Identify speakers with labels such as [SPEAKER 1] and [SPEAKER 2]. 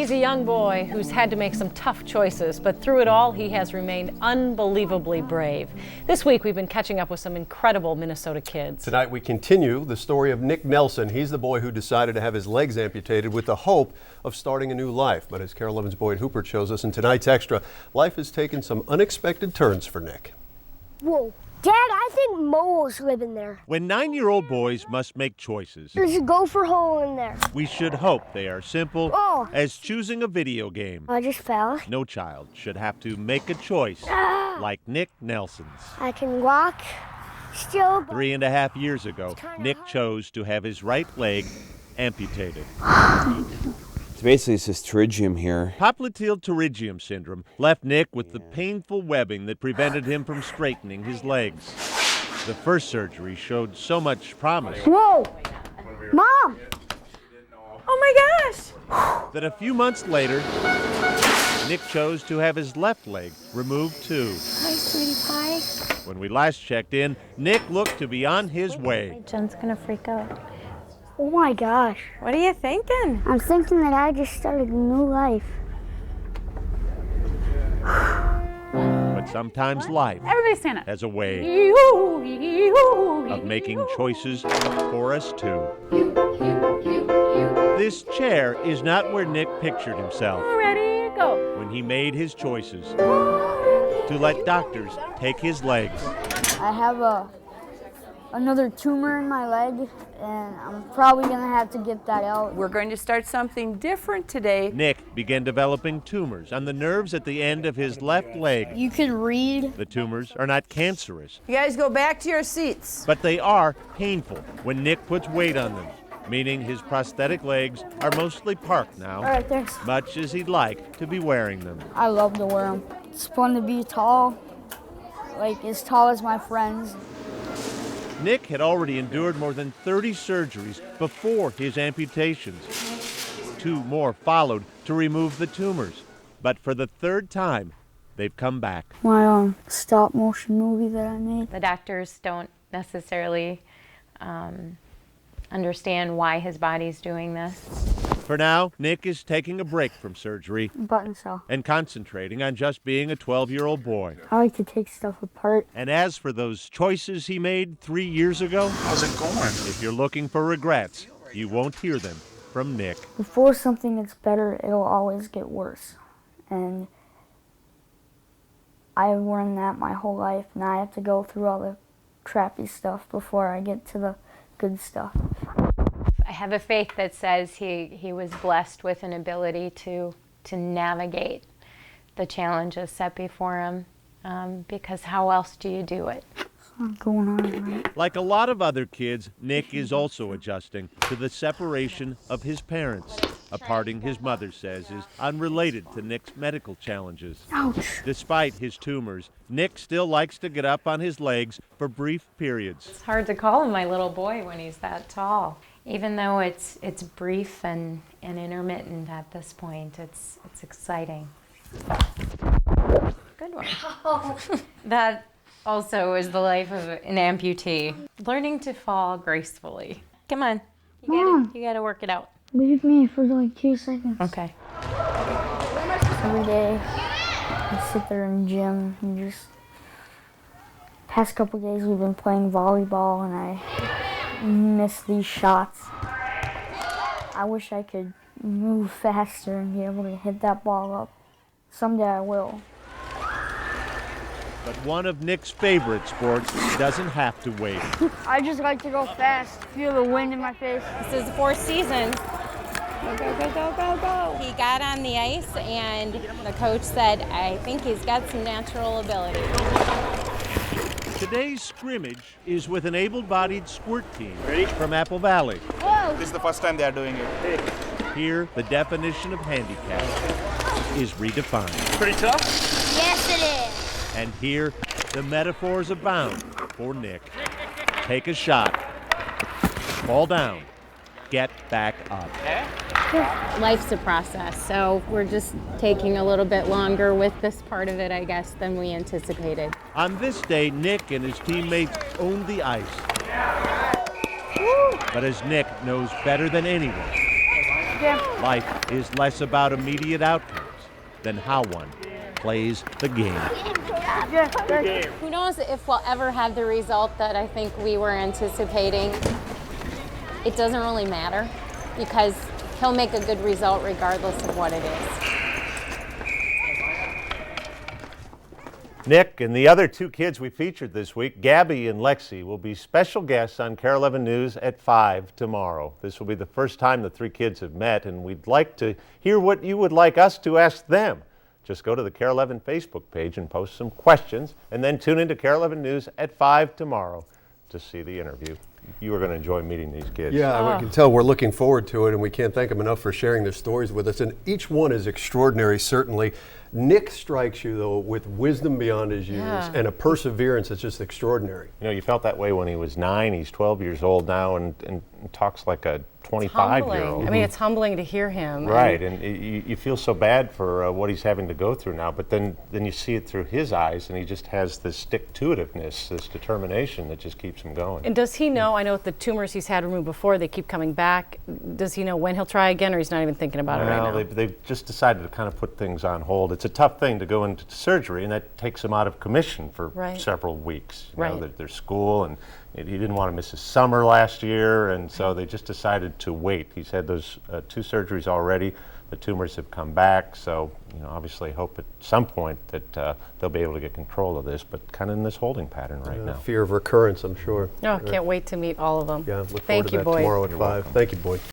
[SPEAKER 1] He's a young boy who's had to make some tough choices, but through it all, he has remained unbelievably brave. This week, we've been catching up with some incredible Minnesota kids.
[SPEAKER 2] Tonight, we continue the story of Nick Nelson. He's the boy who decided to have his legs amputated with the hope of starting a new life. But as Carol Evans Boyd Hooper shows us in tonight's Extra, life has taken some unexpected turns for Nick.
[SPEAKER 3] Whoa. Dad, I think moles live in there.
[SPEAKER 4] When 9-year-old boys must make choices,
[SPEAKER 3] There's a gopher hole in there.
[SPEAKER 4] we should hope they are simple as choosing a video game.
[SPEAKER 3] I just fell.
[SPEAKER 4] No child should have to make a choice like Nick Nelson's.
[SPEAKER 3] I can walk still.
[SPEAKER 4] 3.5 years ago, Nick chose to have his right leg amputated.
[SPEAKER 5] Basically, it's this pterygium here.
[SPEAKER 4] Popliteal pterygium syndrome left Nick with the painful webbing that prevented him from straightening his legs. The first surgery showed so much promise.
[SPEAKER 3] Whoa! Mom!
[SPEAKER 1] Oh my gosh!
[SPEAKER 4] That a few months later, Nick chose to have his left leg removed too.
[SPEAKER 3] Hi, sweetie pie.
[SPEAKER 4] When we last checked in, Nick looked to be on his way.
[SPEAKER 6] Jen's gonna freak out.
[SPEAKER 3] Oh my gosh.
[SPEAKER 6] What are you thinking?
[SPEAKER 3] I'm thinking that I just started a new life.
[SPEAKER 4] But sometimes life
[SPEAKER 6] Everybody stand up.
[SPEAKER 4] has a way of making choices for us too. This chair is not where Nick pictured himself
[SPEAKER 6] Ready, go.
[SPEAKER 4] when he made his choices to let doctors take his legs.
[SPEAKER 7] I have another tumor in my leg, and I'm probably gonna have to get that out.
[SPEAKER 8] We're going to start something different today.
[SPEAKER 4] Nick began developing tumors on the nerves at the end of his left leg.
[SPEAKER 7] You could read.
[SPEAKER 4] The tumors are not cancerous,
[SPEAKER 8] You guys go back to your seats.
[SPEAKER 4] but they are painful when Nick puts weight on them, meaning his prosthetic legs are mostly parked now,
[SPEAKER 7] All right, there's.
[SPEAKER 4] much as he'd like to be wearing them.
[SPEAKER 7] I love to wear them. It's fun to be tall, like as tall as my friends.
[SPEAKER 4] Nick had already endured more than 30 surgeries before his amputations. 2 more followed to remove the tumors. But for the 3rd time, they've come back.
[SPEAKER 7] My stop motion movie that I made.
[SPEAKER 6] The doctors don't necessarily understand why his body's doing this.
[SPEAKER 4] For now, Nick is taking a break from surgery
[SPEAKER 7] Button cell.
[SPEAKER 4] and concentrating on just being a 12-year-old boy.
[SPEAKER 7] I like to take stuff apart.
[SPEAKER 4] And as for those choices he made 3 years ago,
[SPEAKER 9] How's it going?
[SPEAKER 4] if you're looking for regrets, you won't hear them from Nick.
[SPEAKER 7] Before something gets better, it'll always get worse. And I've learned that my whole life. Now I have to go through all the crappy stuff before I get to the good stuff.
[SPEAKER 6] I have a faith that says he was blessed with an ability to navigate the challenges set before him, because how else do you do it?
[SPEAKER 7] What's not going on, right?
[SPEAKER 4] Like a lot of other kids, Nick is also adjusting to the separation of his parents, a parting his mother says is unrelated to Nick's medical challenges.
[SPEAKER 7] Ouch.
[SPEAKER 4] Despite his tumors, Nick still likes to get up on his legs for brief periods.
[SPEAKER 6] It's hard to call him my little boy when he's that tall. Even though it's brief and intermittent at this point, it's exciting. Good one. That also is the life of an amputee. Learning to fall gracefully. Come on, you gotta work it out.
[SPEAKER 7] Leave me for like 2 seconds.
[SPEAKER 6] Okay.
[SPEAKER 7] Every day, I sit there in the gym and just. Past couple days, we've been playing volleyball, and I miss these shots. I wish I could move faster and be able to hit that ball up. Someday I will.
[SPEAKER 4] But one of Nick's favorite sports doesn't have to wait.
[SPEAKER 7] I just like to go fast, feel the wind in my face.
[SPEAKER 6] This is the 4th season. Go, go, go, go, go, go. He got on the ice and the coach said, I think he's got some natural ability.
[SPEAKER 4] Today's scrimmage is with an able-bodied squirt team from Apple Valley.
[SPEAKER 7] Whoa!
[SPEAKER 9] This is the first time they are doing it.
[SPEAKER 4] Here, the definition of handicap is redefined.
[SPEAKER 9] Pretty tough?
[SPEAKER 3] Yes, it is.
[SPEAKER 4] And here, the metaphors abound for Nick. Take a shot, fall down, get back up.
[SPEAKER 6] Life's a process, so we're just taking a little bit longer with this part of it, I guess, than we anticipated.
[SPEAKER 4] On this day, Nick and his teammates owned the ice. But as Nick knows better than anyone, Life is less about immediate outcomes than how one plays the game.
[SPEAKER 6] Who knows if we'll ever have the result that I think we were anticipating. It doesn't really matter because he'll make a good result regardless of what it is.
[SPEAKER 4] Nick and the other two kids we featured this week, Gabby and Lexi, will be special guests on KARE 11 News at 5 tomorrow. This will be the first time the three kids have met, and we'd like to hear what you would like us to ask them. Just go to the KARE 11 Facebook page and post some questions, and then tune into KARE 11 News at 5 tomorrow to see the interview. You are going to enjoy meeting these kids.
[SPEAKER 2] Yeah, I can tell we're looking forward to it, and we can't thank them enough for sharing their stories with us. And each one is extraordinary, certainly. Nick strikes you, though, with wisdom beyond his years and a perseverance that's just extraordinary.
[SPEAKER 4] You know, you felt that way when he was 9. He's 12 years old now and talks like a 25-year-old.
[SPEAKER 1] I mean, it's humbling to hear him.
[SPEAKER 4] Right, and you feel so bad for what he's having to go through now, but then you see it through his eyes, and he just has this stick-to-itiveness, this determination that just keeps him going.
[SPEAKER 1] And does he know, I know the tumors he's had removed before, they keep coming back. Does he know when he'll try again, or he's not even thinking about it right now?
[SPEAKER 4] They've just decided to kind of put things on hold. It's a tough thing to go into surgery, and that takes him out of commission for several weeks. You know, there's school, and he didn't want to miss his summer last year, and so they just decided to wait. He's had those 2 surgeries already. The tumors have come back, so obviously hope at some point that they'll be able to get control of this, but kind of in this holding pattern right now.
[SPEAKER 2] Fear of recurrence, I'm sure.
[SPEAKER 1] No, can't wait to meet all of them.
[SPEAKER 2] Yeah, look forward
[SPEAKER 1] Thank
[SPEAKER 2] to
[SPEAKER 1] you,
[SPEAKER 2] that
[SPEAKER 1] boys.
[SPEAKER 2] tomorrow at 5. Thank you, boys.